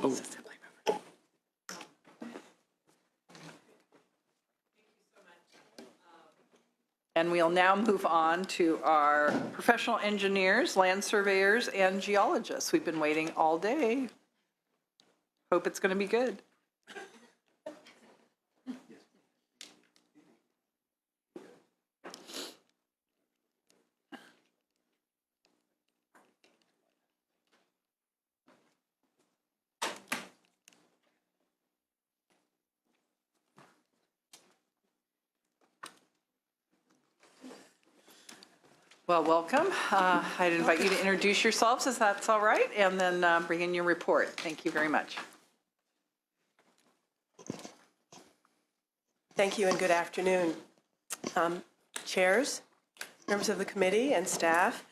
Oh. And we'll now move on to our professional engineers, land surveyors, and geologists. We've been waiting all day. Hope it's going to be good. Well, welcome. I'd invite you to introduce yourselves, if that's all right, and then bring in your report. Thank you very much. Thank you and good afternoon. Chairs, members of the committee, and staff.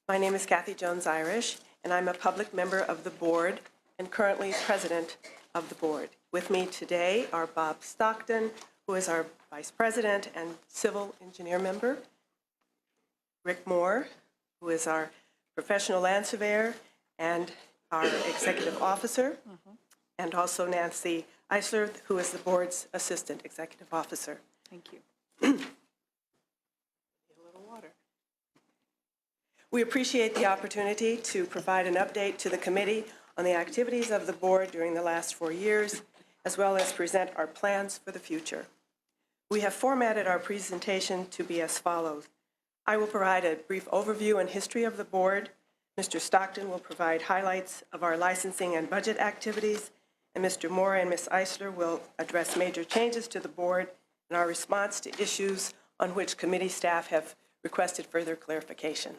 My name is Kathy Jones-Irish, and I'm a public member of the board and currently president of the board. With me today are Bob Stockton, who is our vice president and civil engineer member, Rick Moore, who is our professional land surveyor and our executive officer, and also Nancy Eisler, who is the board's assistant executive officer. Thank you. A little water. We appreciate the opportunity to provide an update to the committee on the activities of the board during the last 4 years, as well as present our plans for the future. We have formatted our presentation to be as follows. I will provide a brief overview and history of the board. Mr. Stockton will provide highlights of our licensing and budget activities, and Mr. Moore and Ms. Eisler will address major changes to the board and our response to issues on which committee staff have requested further clarification.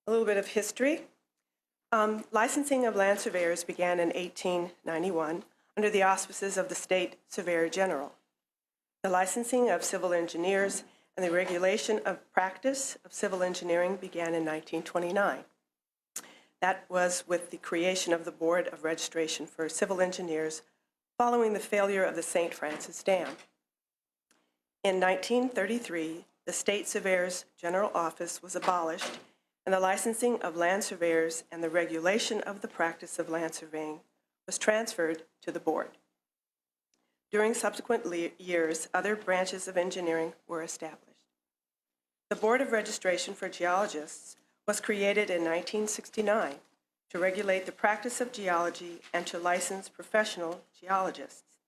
A little bit of history. Licensing of land surveyors began in 1891 under the auspices of the State Surveyor General. The licensing of civil engineers and the regulation of practice of civil engineering began in 1929. That was with the creation of the Board of Registration for Civil Engineers following the failure of the St. Francis Dam. In 1933, the State Surveyor's General Office was abolished, and the licensing of land surveyors and the regulation of the practice of land surveying was transferred to the board. During subsequent years, other branches of engineering were established. The Board of Registration for Geologists was created in 1969 to regulate the practice of geology and to license professional geologists.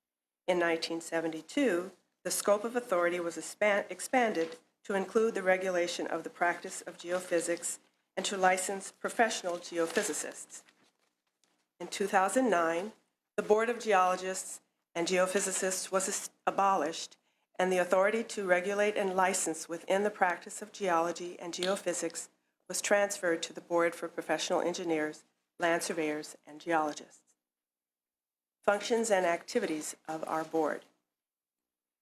In 1972, the scope of authority was expanded to include the regulation of the practice of geophysics and to license professional geophysicists. In 2009, the Board of Geologists and Geophysicists was abolished, and the authority to regulate and license within the practice of geology and geophysics was transferred to the Board for Professional Engineers, Land Surveyors, and Geologists. Functions and activities of our board.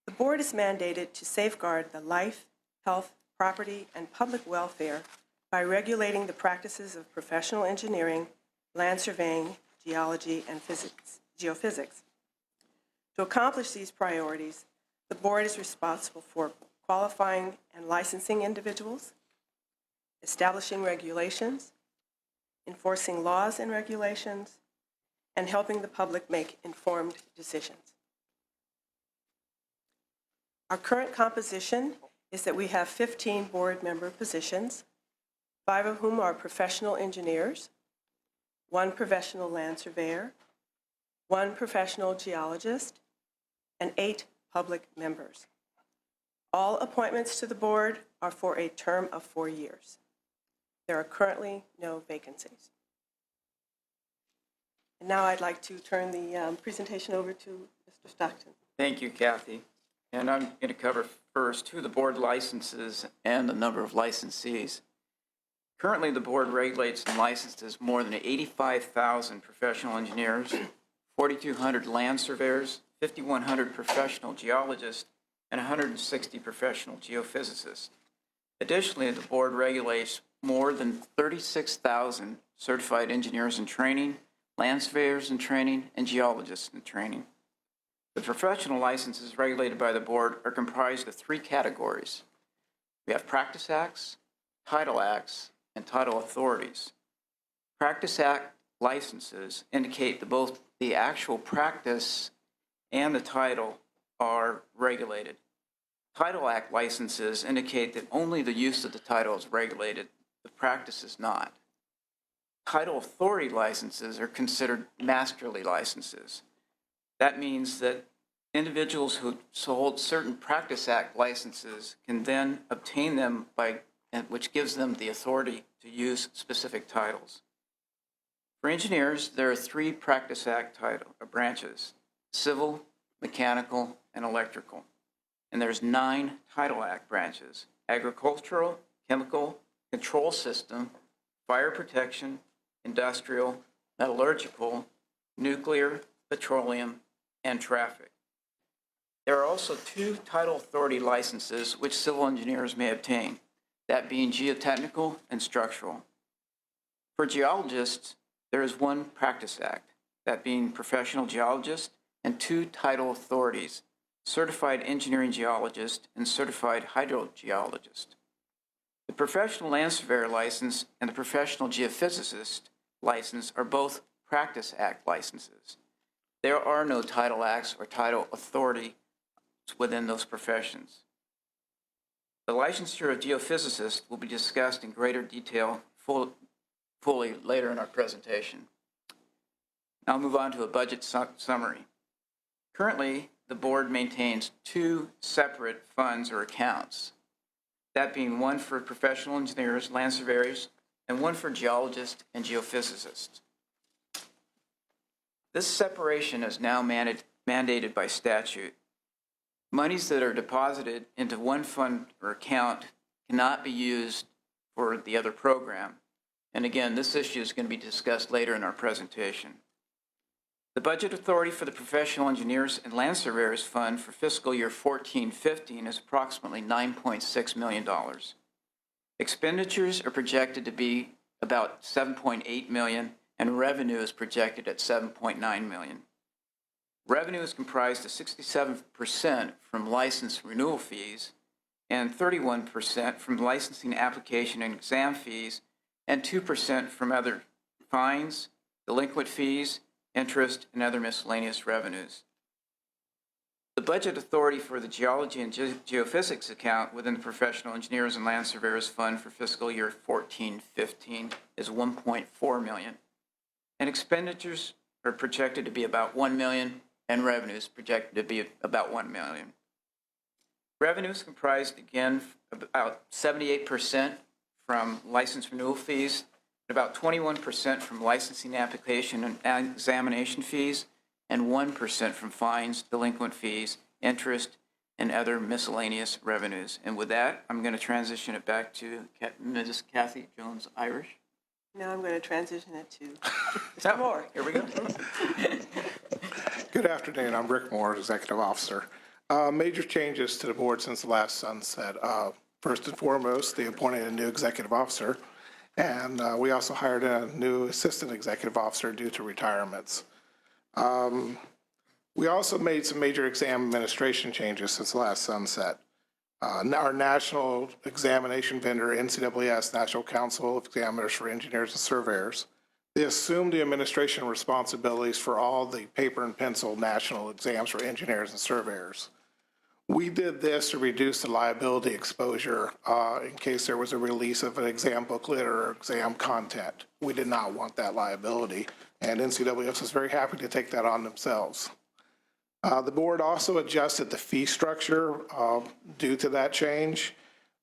The board is mandated to safeguard the life, health, property, and public welfare by regulating the practices of professional engineering, land surveying, geology, and geophysics. To accomplish these priorities, the board is responsible for qualifying and licensing individuals, establishing regulations, enforcing laws and regulations, and helping the public make informed decisions. Our current composition is that we have 15 board member positions, 5 of whom are professional engineers, 1 professional land surveyor, 1 professional geologist, and 8 public members. All appointments to the board are for a term of 4 years. There are currently no vacancies. And now I'd like to turn the presentation over to Mr. Stockton. Thank you, Kathy. And I'm going to cover first 2 of the board licenses and the number of licensees. Currently, the board regulates and licenses more than 85,000 professional engineers, 4,200 land surveyors, 5,100 professional geologists, and 160 professional geophysicists. Additionally, the board regulates more than 36,000 certified engineers in training, land surveyors in training, and geologists in training. The professional licenses regulated by the board are comprised of 3 categories. We have practice acts, title acts, and title authorities. Practice Act licenses indicate that both the actual practice and the title are regulated. Title Act licenses indicate that only the use of the title is regulated, the practice is not. Title authority licenses are considered masterly licenses. That means that individuals who hold certain Practice Act licenses can then obtain them which gives them the authority to use specific titles. For engineers, there are 3 Practice Act branches: civil, mechanical, and electrical. And there's 9 Title Act branches: agricultural, chemical, control system, fire protection, industrial, metallurgical, nuclear, petroleum, and traffic. There are also 2 title authority licenses which civil engineers may obtain, that being geotechnical and structural. For geologists, there is 1 Practice Act, that being professional geologist, and 2 title authorities, certified engineering geologist and certified hydrogeologist. The professional land surveyor license and the professional geophysicist license are both Practice Act licenses. There are no title acts or title authority within those professions. The licensure of geophysicists will be discussed in greater detail fully later in our presentation. Now I'll move on to a budget summary. Currently, the board maintains 2 separate funds or accounts, that being 1 for professional engineers, land surveyors, and 1 for geologists and geophysicists. This separation is now mandated by statute. Monies that are deposited into 1 fund or account cannot be used for the other program. And again, this issue is going to be discussed later in our presentation. The budget authority for the Professional Engineers and Land Surveyors Fund for fiscal year 14-15 is approximately $9.6 million. Expenditures are projected to be about $7.8 million, and revenue is projected at $7.9 million. Revenue is comprised of 67% from license renewal fees and 31% from licensing application and exam fees, and 2% from other fines, delinquent fees, interest, and other miscellaneous revenues. The budget authority for the Geology and Geophysics account within the Professional Engineers and Land Surveyors Fund for fiscal year 14-15 is $1.4 million, and expenditures are projected to be about $1 million, and revenues projected to be about $1 million. Revenue is comprised, again, of about 78% from license renewal fees, about 21% from licensing application and examination fees, and 1% from fines, delinquent fees, interest, and other miscellaneous revenues. And with that, I'm going to transition it back to Mrs. Kathy Jones-Irish. Now I'm going to transition it to Mr. Moore. Here we go. Good afternoon. I'm Rick Moore, Executive Officer. Major changes to the board since the last sunset. First and foremost, they appointed a new executive officer, and we also hired a new assistant executive officer due to retirements. We also made some major exam administration changes since the last sunset. Our national examination vendor, NCAAS, National Council of Examiners for Engineers and Surveyors, they assumed the administration responsibilities for all the paper and pencil national exams for engineers and surveyors. We did this to reduce the liability exposure in case there was a release of an exam booklet or exam content. We did not want that liability, and NCAAS was very happy to take that on themselves. The board also adjusted the fee structure due to that change.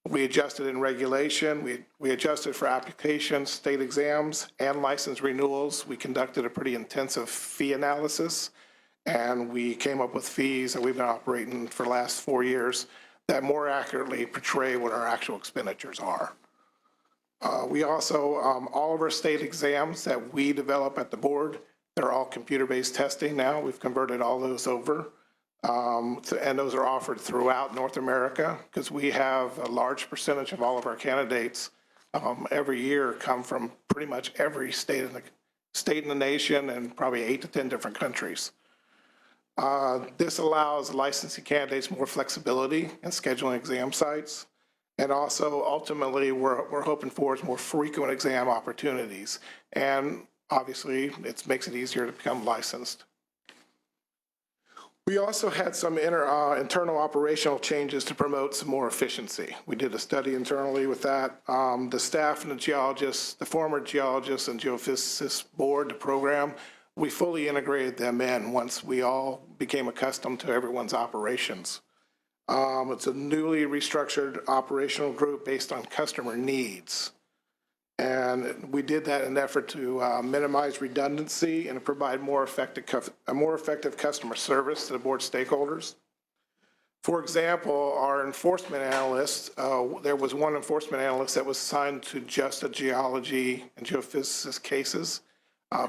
We adjusted in regulation. We adjusted for applications, state exams, and license renewals. We conducted a pretty intensive fee analysis, and we came up with fees that we've been operating for the last 4 years that more accurately portray what our actual expenditures are. We also, all of our state exams that we develop at the board, they're all computer-based testing now. We've converted all those over. And those are offered throughout North America because we have a large percentage of all of our candidates every year come from pretty much every state in the nation and probably 8 to 10 different countries. This allows licensing candidates more flexibility in scheduling exam sites. And also, ultimately, we're hoping for is more frequent exam opportunities. And obviously, it makes it easier to become licensed. We also had some internal operational changes to promote some more efficiency. We did a study internally with that. The staff and the geologists, the former geologists and geophysicists board, the program, we fully integrated them in once we all became accustomed to everyone's operations. It's a newly restructured operational group based on customer needs. And we did that in an effort to minimize redundancy and provide a more effective customer service to the board stakeholders. For example, our enforcement analysts, there was one enforcement analyst that was assigned to just the geology and geophysicist cases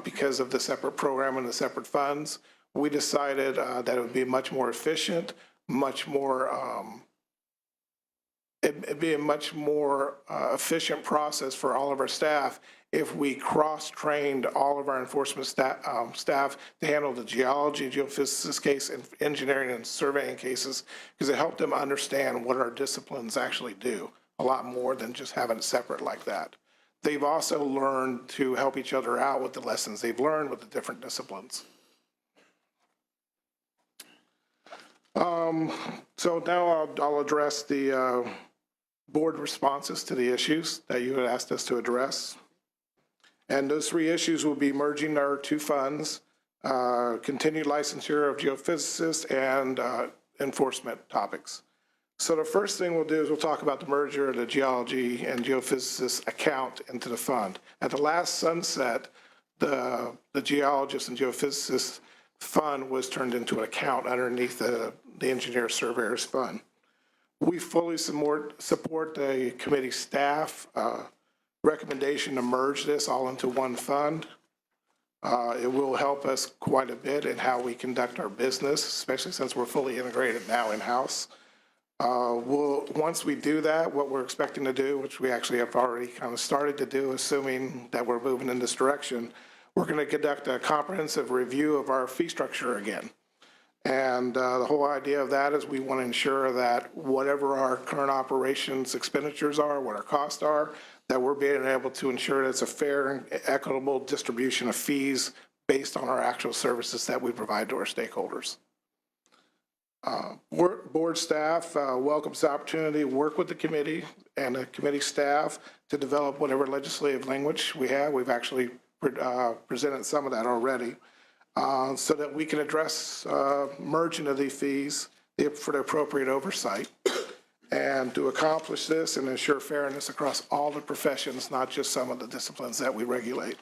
because of the separate program and the separate funds. We decided that it would be much more efficient, much more it'd be a much more efficient process for all of our staff if we cross-trained all of our enforcement staff to handle the geology, geophysicist case, and engineering and surveying cases, because it helped them understand what our disciplines actually do, a lot more than just having it separate like that. They've also learned to help each other out with the lessons they've learned with the different disciplines. So now I'll address the board responses to the issues that you had asked us to address. And those three issues will be merging our two funds, continued licensure of geophysicists, and enforcement topics. So the first thing we'll do is we'll talk about the merger of the geology and geophysicist account into the fund. At the last sunset, the geologist and geophysicist fund was turned into an account underneath the engineer surveyors fund. We fully support the committee staff recommendation to merge this all into one fund. It will help us quite a bit in how we conduct our business, especially since we're fully integrated now in-house. Once we do that, what we're expecting to do, which we actually have already kind of started to do, assuming that we're moving in this direction, we're going to conduct a comprehensive review of our fee structure again. And the whole idea of that is we want to ensure that whatever our current operations expenditures are, what our costs are, that we're being able to ensure that it's a fair and equitable distribution of fees based on our actual services that we provide to our stakeholders. Board staff welcomes the opportunity to work with the committee and the committee staff to develop whatever legislative language we have. We've actually presented some of that already. So that we can address merging of these fees for the appropriate oversight. And to accomplish this and ensure fairness across all the professions, not just some of the disciplines that we regulate.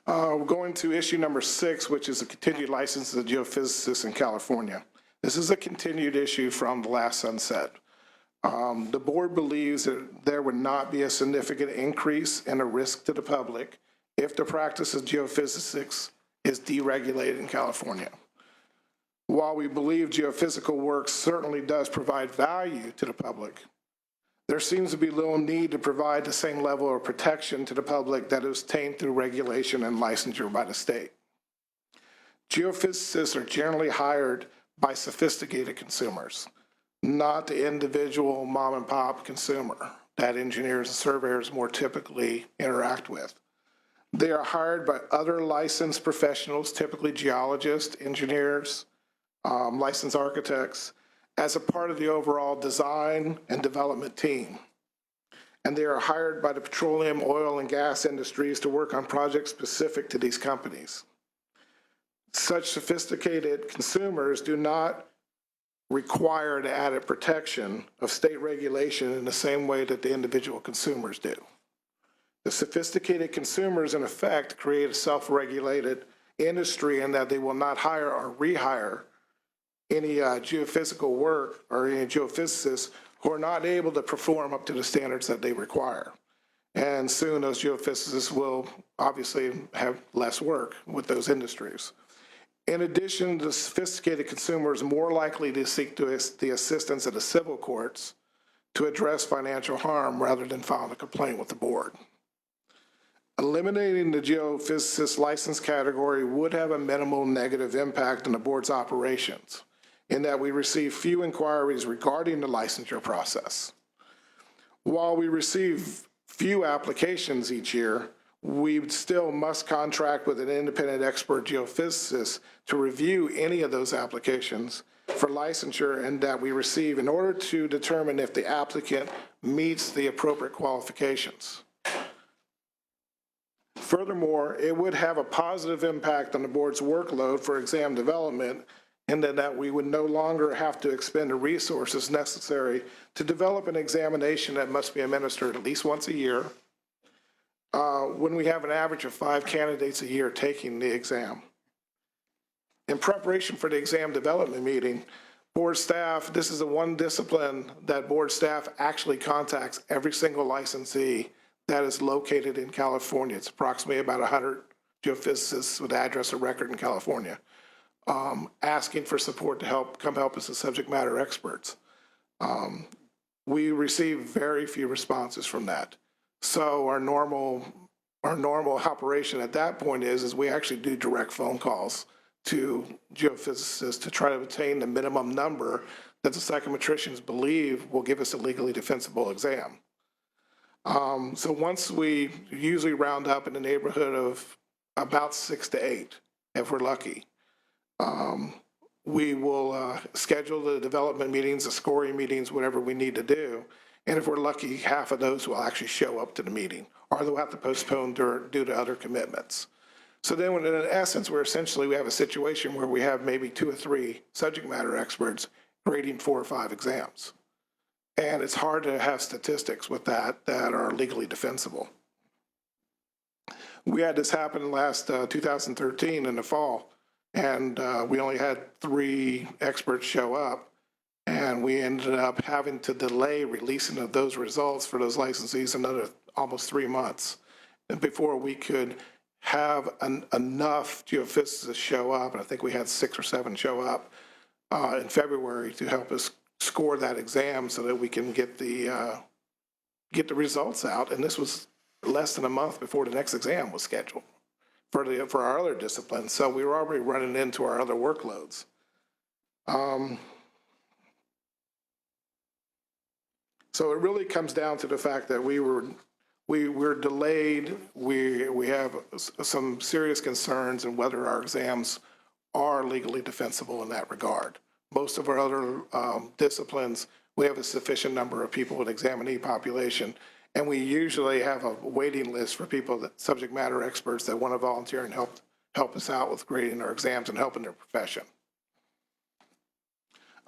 We're going to issue number 6, which is a continued license of geophysicists in California. This is a continued issue from the last sunset. The board believes that there would not be a significant increase in a risk to the public if the practice of geophysics is deregulated in California. While we believe geophysical work certainly does provide value to the public, there seems to be little need to provide the same level of protection to the public that is obtained through regulation and licensure by the state. Geophysicists are generally hired by sophisticated consumers, not the individual mom and pop consumer that engineers and surveyors more typically interact with. They are hired by other licensed professionals, typically geologists, engineers, licensed architects, as a part of the overall design and development team. And they are hired by the petroleum, oil, and gas industries to work on projects specific to these companies. Such sophisticated consumers do not require the added protection of state regulation in the same way that the individual consumers do. The sophisticated consumers, in effect, create a self-regulated industry in that they will not hire or rehire any geophysical work or any geophysicists who are not able to perform up to the standards that they require. And soon those geophysicists will obviously have less work with those industries. In addition, the sophisticated consumer is more likely to seek the assistance of the civil courts to address financial harm rather than file a complaint with the board. Eliminating the geophysicist license category would have a minimal negative impact on the board's operations. in that we receive few inquiries regarding the licensure process. While we receive few applications each year, we still must contract with an independent expert geophysicist to review any of those applications for licensure and that we receive in order to determine if the applicant meets the appropriate qualifications. Furthermore, it would have a positive impact on the board's workload for exam development in that we would no longer have to expend the resources necessary to develop an examination that must be administered at least once a year, when we have an average of 5 candidates a year taking the exam. In preparation for the exam development meeting, board staff, this is the one discipline that board staff actually contacts every single licensee that is located in California. It's approximately about 100 geophysicists with address of record in California, asking for support to come help us as subject matter experts. We receive very few responses from that. So our normal operation at that point is we actually do direct phone calls to geophysicists to try to obtain the minimum number that the psychometricians believe will give us a legally defensible exam. So once we usually round up in the neighborhood of about 6 to 8, if we're lucky, we will schedule the development meetings, the scoring meetings, whatever we need to do. And if we're lucky, half of those will actually show up to the meeting, or they'll have to postpone due to other commitments. So then in essence, we have a situation where we have maybe 2 or 3 subject matter experts grading 4 or 5 exams. And it's hard to have statistics with that are legally defensible. We had this happen last 2013 in the fall, and we only had 3 experts show up. And we ended up having to delay releasing of those results for those licensees another almost 3 months before we could have enough geophysicists show up. And I think we had 6 or 7 show up in February to help us score that exam so that we can get the results out. And this was less than a month before the next exam was scheduled for our other disciplines. So we were already running into our other workloads. So it really comes down to the fact that we were delayed. We have some serious concerns in whether our exams are legally defensible in that regard. Most of our other disciplines, we have a sufficient number of people with examinee population, and we usually have a waiting list for people, that subject matter experts that want to volunteer and help us out with grading our exams and helping their profession.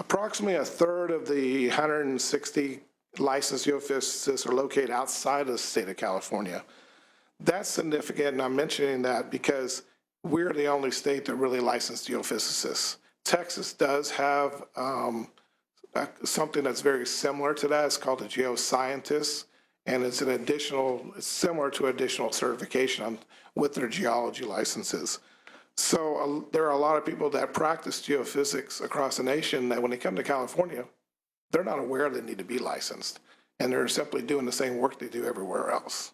Approximately a third of the 160 licensed geophysicists are located outside of the state of California. That's significant, and I'm mentioning that because we're the only state that really licensed geophysicists. Texas does have something that's very similar to that. It's called a geoscientist, and it's similar to additional certification with their geology licenses. So there are a lot of people that practice geophysics across the nation that when they come to California, they're not aware they need to be licensed, and they're simply doing the same work they do everywhere else.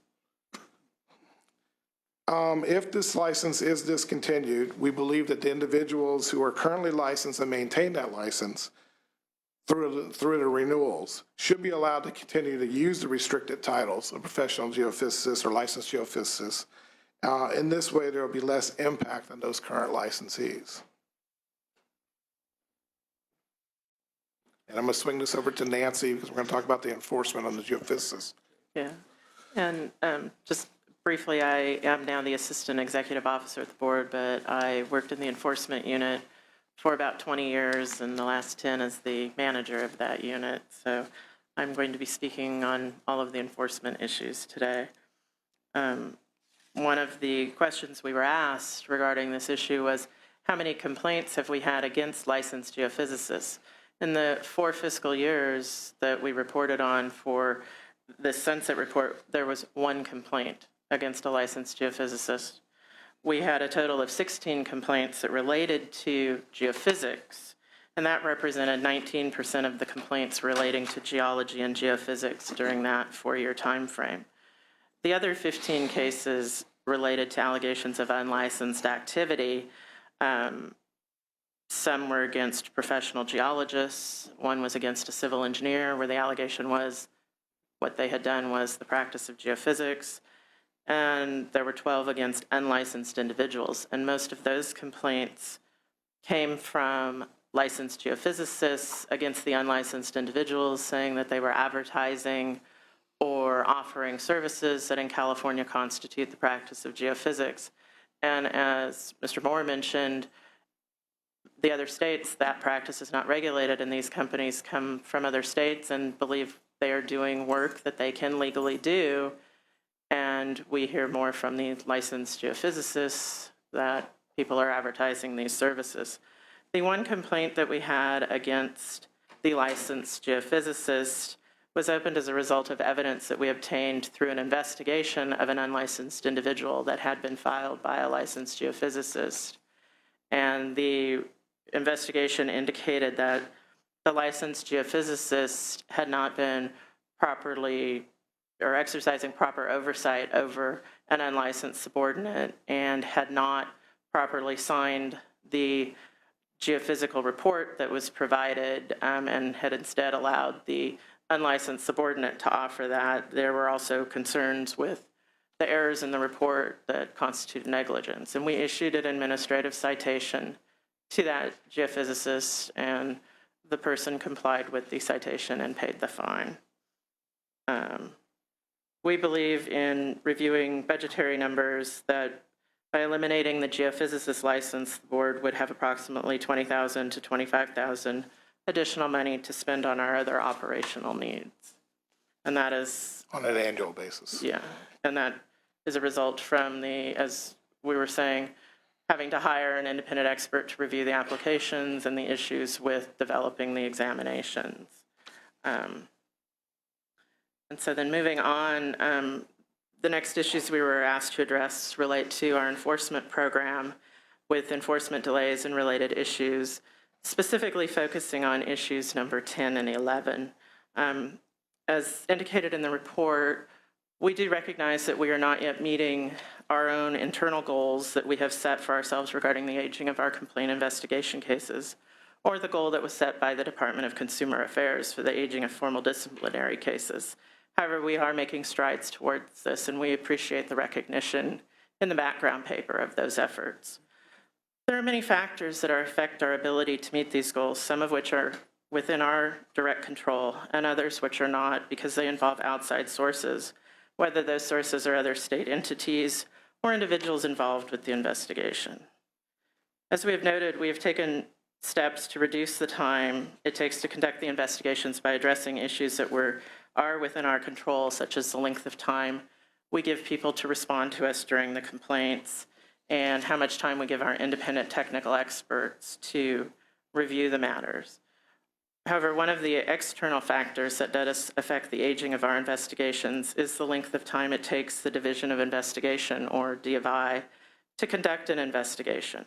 If this license is discontinued, we believe that the individuals who are currently licensed and maintain that license through the renewals should be allowed to continue to use the restricted titles of professional geophysicist or licensed geophysicist. In this way, there will be less impact on those current licensees. And I'm going to swing this over to Nancy because we're going to talk about the enforcement on the geophysicists. Yeah, and just briefly, I am now the Assistant Executive Officer at the board, but I worked in the enforcement unit for about 20 years, and the last 10 as the manager of that unit. So I'm going to be speaking on all of the enforcement issues today. One of the questions we were asked regarding this issue was, how many complaints have we had against licensed geophysicists? In the 4 fiscal years that we reported on for the Sunset Report, there was 1 complaint against a licensed geophysicist. We had a total of 16 complaints that related to geophysics, and that represented 19% of the complaints relating to geology and geophysics during that 4-year time frame. The other 15 cases related to allegations of unlicensed activity. Some were against professional geologists. One was against a civil engineer, where the allegation was what they had done was the practice of geophysics. And there were 12 against unlicensed individuals. And most of those complaints came from licensed geophysicists against the unlicensed individuals, saying that they were advertising or offering services that in California constitute the practice of geophysics. And as Mr. Moore mentioned, the other states, that practice is not regulated, and these companies come from other states and believe they are doing work that they can legally do. And we hear more from the licensed geophysicists that people are advertising these services. The one complaint that we had against the licensed geophysicist was opened as a result of evidence that we obtained through an investigation of an unlicensed individual that had been filed by a licensed geophysicist. And the investigation indicated that the licensed geophysicist had not been properly or exercising proper oversight over an unlicensed subordinate and had not properly signed the geophysical report that was provided and had instead allowed the unlicensed subordinate to offer that. There were also concerns with the errors in the report that constituted negligence. And we issued an administrative citation to that geophysicist, and the person complied with the citation and paid the fine. We believe in reviewing budgetary numbers that by eliminating the geophysicist license, the board would have approximately $20,000 to $25,000 additional money to spend on our other operational needs. And that is... On an annual basis. Yeah, and that is a result from the, as we were saying, having to hire an independent expert to review the applications and the issues with developing the examinations. And so then moving on, the next issues we were asked to address relate to our enforcement program with enforcement delays and related issues, specifically focusing on issues number 10 and 11. As indicated in the report, we do recognize that we are not yet meeting our own internal goals that we have set for ourselves regarding the aging of our complaint investigation cases, or the goal that was set by the Department of Consumer Affairs for the aging of formal disciplinary cases. However, we are making strides towards this, and we appreciate the recognition in the background paper of those efforts. There are many factors that affect our ability to meet these goals, some of which are within our direct control, and others which are not because they involve outside sources, whether those sources are other state entities or individuals involved with the investigation. As we have noted, we have taken steps to reduce the time it takes to conduct the investigations by addressing issues that are within our control, such as the length of time we give people to respond to us during the complaints and how much time we give our independent technical experts to review the matters. However, one of the external factors that does affect the aging of our investigations is the length of time it takes the Division of Investigation, or DFI, to conduct an investigation.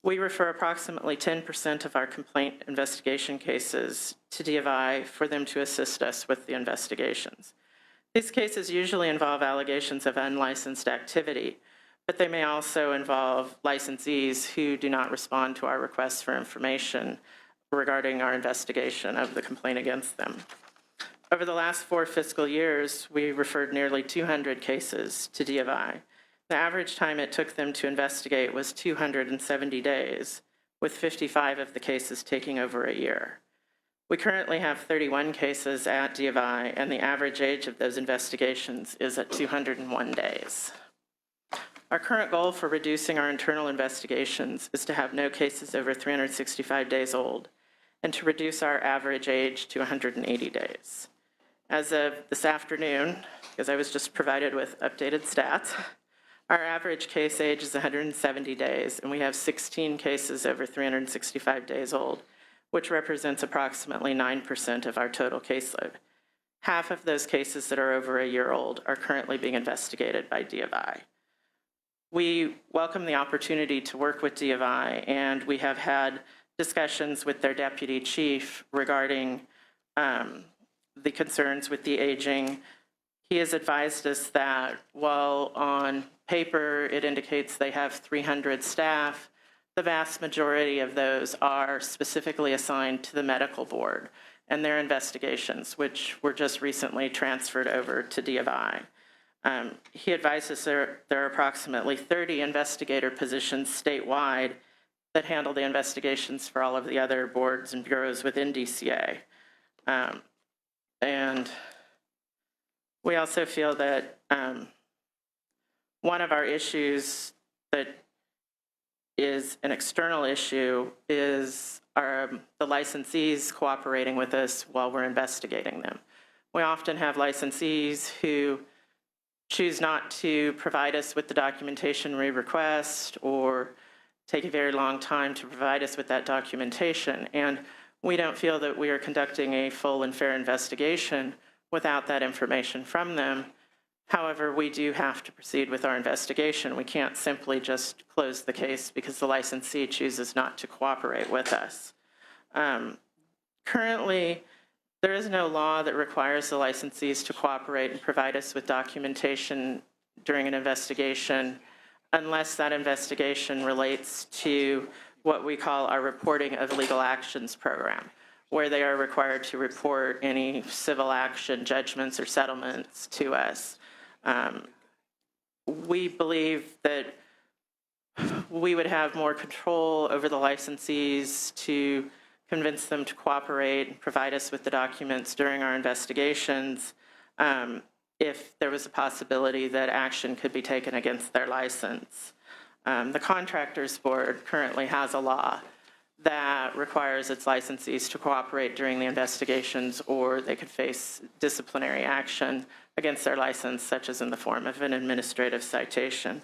We refer approximately 10% of our complaint investigation cases to DFI for them to assist us with the investigations. These cases usually involve allegations of unlicensed activity, but they may also involve licensees who do not respond to our requests for information regarding our investigation of the complaint against them. Over the last 4 fiscal years, we referred nearly 200 cases to DFI. The average time it took them to investigate was 270 days, with 55 of the cases taking over a year. We currently have 31 cases at DFI, and the average age of those investigations is at 201 days. Our current goal for reducing our internal investigations is to have no cases over 365 days old, and to reduce our average age to 180 days. As of this afternoon, because I was just provided with updated stats, our average case age is 170 days, and we have 16 cases over 365 days old, which represents approximately 9% of our total caseload. Half of those cases that are over a year old are currently being investigated by DFI. We welcome the opportunity to work with DFI, and we have had discussions with their deputy chief regarding the concerns with the aging. He has advised us that while on paper it indicates they have 300 staff, the vast majority of those are specifically assigned to the medical board and their investigations, which were just recently transferred over to D of I. He advises there are approximately 30 investigator positions statewide that handle the investigations for all of the other boards and bureaus within DCA. And we also feel that one of our issues that is an external issue is the licensees cooperating with us while we're investigating them. We often have licensees who choose not to provide us with the documentation we request or take a very long time to provide us with that documentation. And we don't feel that we are conducting a full and fair investigation without that information from them. However, we do have to proceed with our investigation. We can't simply just close the case because the licensee chooses not to cooperate with us. Currently, there is no law that requires the licensees to cooperate and provide us with documentation during an investigation unless that investigation relates to what we call our reporting of legal actions program, where they are required to report any civil action, judgments, or settlements to us. We believe that we would have more control over the licensees to convince them to cooperate and provide us with the documents during our investigations if there was a possibility that action could be taken against their license. The Contractors Board currently has a law that requires its licensees to cooperate during the investigations, or they could face disciplinary action against their license, such as in the form of an administrative citation.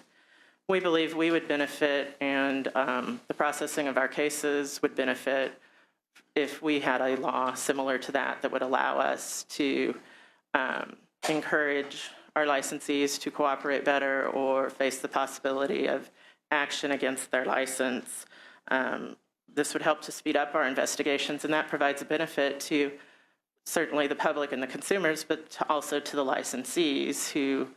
We believe we would benefit, and the processing of our cases would benefit if we had a law similar to that would allow us to encourage our licensees to cooperate better or face the possibility of action against their license. This would help to speed up our investigations, and that provides a benefit to certainly the public and the consumers, but also to the licensees who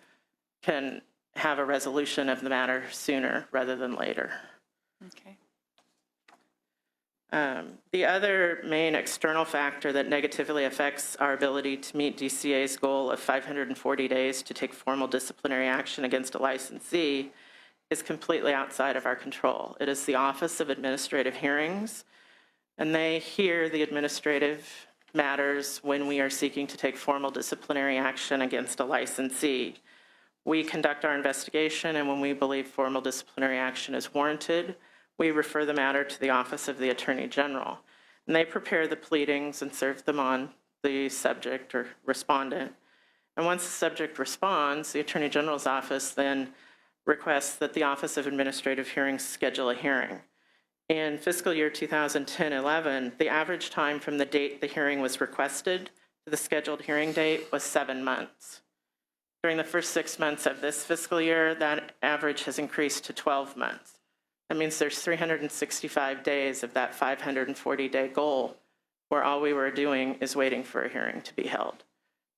can have a resolution of the matter sooner rather than later. Okay. The other main external factor that negatively affects our ability to meet DCA's goal of 540 days to take formal disciplinary action against a licensee is completely outside of our control. It is the Office of Administrative Hearings, and they hear the administrative matters when we are seeking to take formal disciplinary action against a licensee. We conduct our investigation, and when we believe formal disciplinary action is warranted, we refer the matter to the Office of the Attorney General, and they prepare the pleadings and serve them on the subject or respondent. And once the subject responds, the Attorney General's office then requests that the Office of Administrative Hearings schedule a hearing. In fiscal year 2010-11, the average time from the date the hearing was requested to the scheduled hearing date was 7 months. During the first 6 months of this fiscal year, that average has increased to 12 months. That means there's 365 days of that 540-day goal where all we were doing is waiting for a hearing to be held.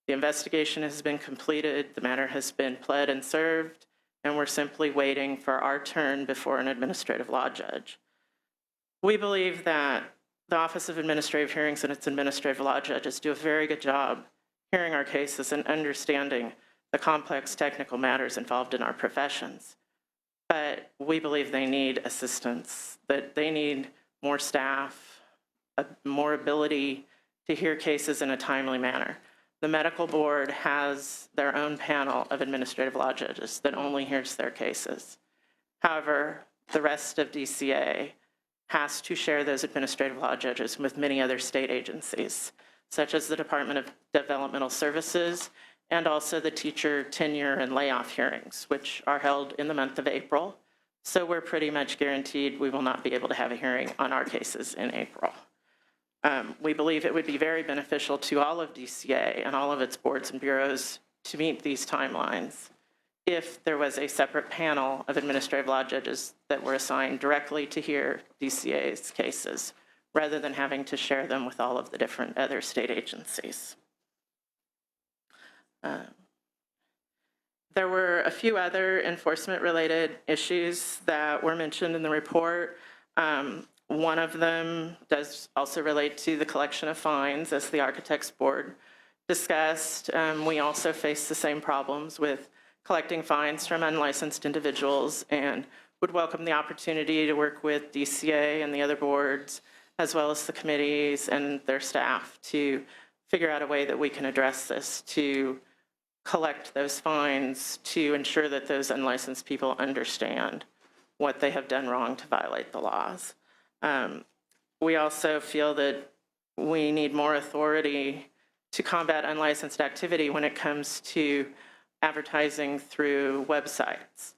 The investigation has been completed, the matter has been pled and served, and we're simply waiting for our turn before an administrative law judge. We believe that the Office of Administrative Hearings and its administrative law judges do a very good job hearing our cases and understanding the complex technical matters involved in our professions. But we believe they need assistance, that they need more staff, more ability to hear cases in a timely manner. The medical board has their own panel of administrative law judges that only hears their cases. However, the rest of DCA has to share those administrative law judges with many other state agencies, such as the Department of Developmental Services and also the teacher tenure and layoff hearings, which are held in the month of April. So we're pretty much guaranteed we will not be able to have a hearing on our cases in April. We believe it would be very beneficial to all of DCA and all of its boards and bureaus to meet these timelines if there was a separate panel of administrative law judges that were assigned directly to hear DCA's cases, rather than having to share them with all of the different other state agencies. There were a few other enforcement-related issues that were mentioned in the report. One of them does also relate to the collection of fines, as the Architects Board discussed. We also face the same problems with collecting fines from unlicensed individuals and would welcome the opportunity to work with DCA and the other boards, as well as the committees and their staff, to figure out a way that we can address this, to collect those fines, to ensure that those unlicensed people understand what they have done wrong to violate the laws. We also feel that we need more authority to combat unlicensed activity when it comes to advertising through websites.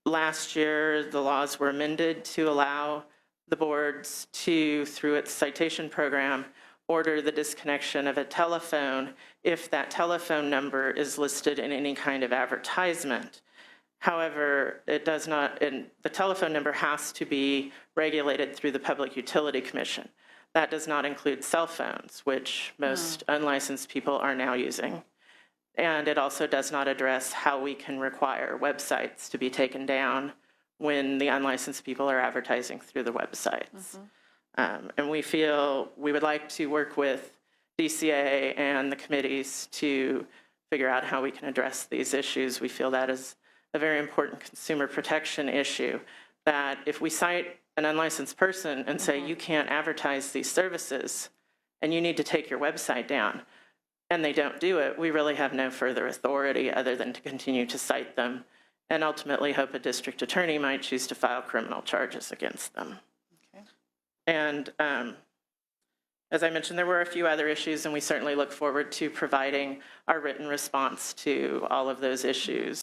Last year, the laws were amended to allow the boards to, through its citation program, order the disconnection of a telephone if that telephone number is listed in any kind of advertisement. However, it does not, and the telephone number has to be regulated through the Public Utility Commission. That does not include cell phones, which most unlicensed people are now using. And it also does not address how we can require websites to be taken down when the unlicensed people are advertising through the websites. And we feel we would like to work with DCA and the committees to figure out how we can address these issues. We feel that is a very important consumer protection issue, that if we cite an unlicensed person and say, you can't advertise these services and you need to take your website down, and they don't do it, we really have no further authority other than to continue to cite them and ultimately hope a district attorney might choose to file criminal charges against them. Okay. And as I mentioned, there were a few other issues, and we certainly look forward to providing our written response to all of those issues